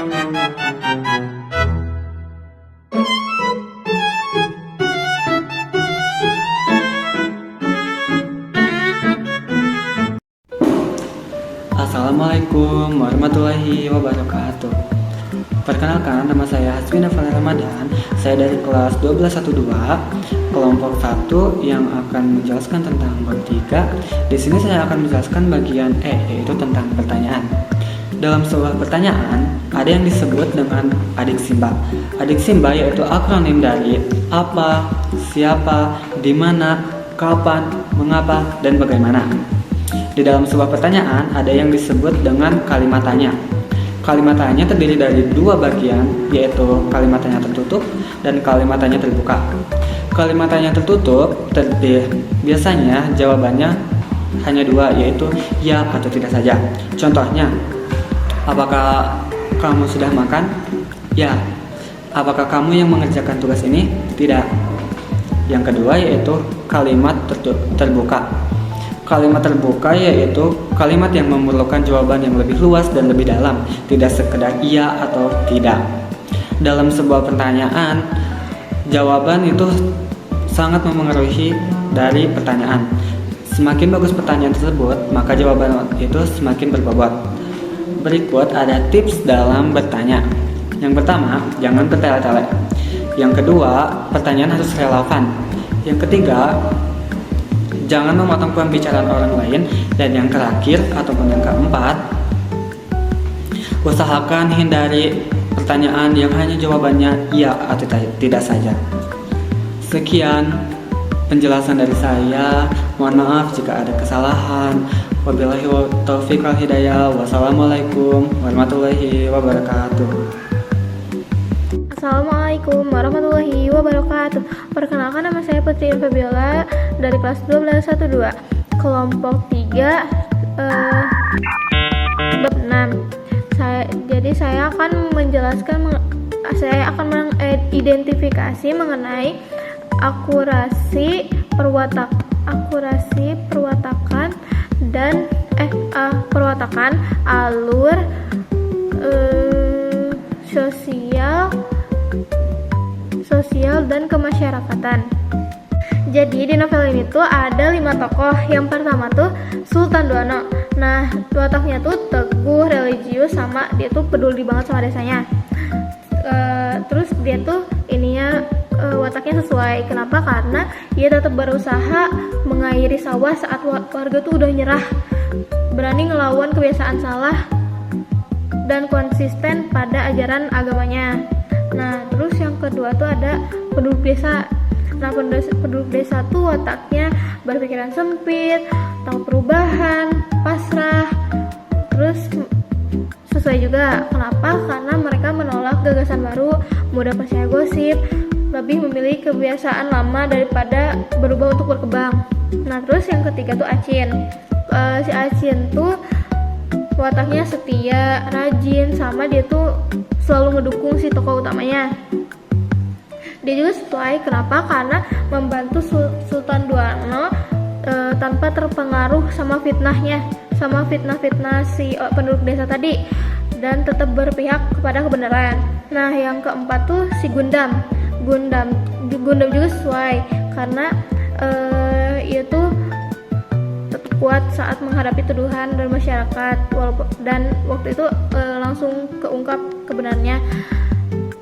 Assalamualaikum warahmatullahi wabarakatuh. Perkenalkan, nama saya Hasbi Nafal Ramadan. Saya dari kelas 1212, kelompok 1 yang akan menjelaskan tentang bab 3. Di sini saya akan menjelaskan bagian E, yaitu tentang pertanyaan. Dalam sebuah pertanyaan, ada yang disebut dengan adik simba. Adik simba yaitu akronim dari apa, siapa, di mana, kapan, mengapa, dan bagaimana. Di dalam sebuah pertanyaan, ada yang disebut dengan kalimat tanya. Kalimat tanya terdiri dari dua bagian, yaitu kalimat tanya tertutup dan kalimat tanya terbuka. Kalimat tanya tertutup biasanya jawabannya hanya dua, yaitu ya atau tidak saja. Contohnya, apakah kamu sudah makan? Ya. Apakah kamu yang mengerjakan tugas ini? Tidak. Yang kedua yaitu kalimat terbuka. Kalimat terbuka yaitu kalimat yang memerlukan jawaban yang lebih luas dan lebih dalam, tidak sekedar iya atau tidak. Dalam sebuah pertanyaan, jawaban itu sangat memengaruhi dari pertanyaan. Semakin bagus pertanyaan tersebut, maka jawaban itu semakin berbobot. Berikut ada tips dalam bertanya. Yang pertama, jangan bertele-tele. Yang kedua, pertanyaan harus relevan. Yang ketiga, jangan memotong pembicaraan orang lain. Dan yang terakhir ataupun yang keempat, usahakan hindari pertanyaan yang hanya jawabannya iya atau tidak saja. Sekian penjelasan dari saya. Mohon maaf jika ada kesalahan. Wabillahi taufiq wal hidayah. Wassalamualaikum warahmatullahi wabarakatuh. Assalamualaikum warahmatullahi wabarakatuh. Perkenalkan, nama saya Putri Fabiola dari kelas 1212, kelompok 3, bab 6. Saya akan menjelaskan, saya akan mengidentifikasi mengenai akurasi perwatakan dan perwatakan alur sosial dan kemasyarakatan. Jadi di novel ini tuh ada 5 tokoh. Yang pertama tuh Sultan Duano. Nah, wataknya tuh teguh, religius, sama dia tuh peduli banget sama desanya. Terus dia tuh wataknya sesuai. Kenapa? Karena dia tetap berusaha mengairi sawah saat warga tuh udah nyerah, berani ngelawan kebiasaan salah, dan konsisten pada ajaran agamanya. Nah, terus yang kedua tuh ada penduduk desa. Nah, penduduk desa tuh wataknya berpikiran sempit, takut perubahan, pasrah. Terus sesuai juga. Kenapa? Karena mereka menolak gagasan baru, mudah percaya gosip, lebih memilih kebiasaan lama daripada berubah untuk berkembang. Nah, terus yang ketiga tuh Acin. Si Acin tuh wataknya setia, rajin, sama dia tuh selalu ngedukung si tokoh utamanya. Dia juga sesuai. Kenapa? Karena membantu Sultan Duano tanpa terpengaruh sama fitnah si penduduk desa tadi, dan tetap berpihak kepada kebenaran. Nah, yang keempat tuh si Gundam juga sesuai karena ia tuh kuat saat menghadapi tuduhan dari masyarakat, dan waktu itu langsung keungkap kebenarannya.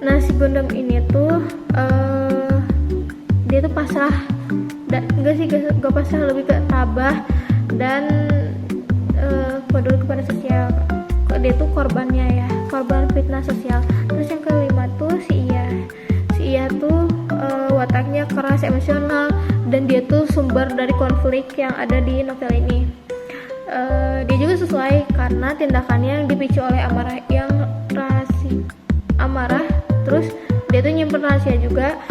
Nah, si Gundam ini tuh dia tuh pasrah, enggak pasrah, lebih ke tabah dan peduli kepada sosial. Dia tuh korban fitnah sosial. Terus yang kelima tuh si Iya tuh wataknya keras, emosional, dan dia tuh sumber dari konflik yang ada di novel ini. Dia juga sesuai karena tindakannya yang dipicu oleh amarah. Terus dia tuh nyimpen rahasia juga,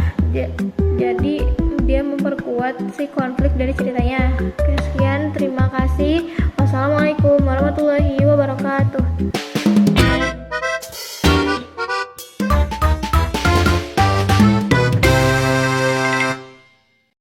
jadi dia memperkuat si konflik dari ceritanya.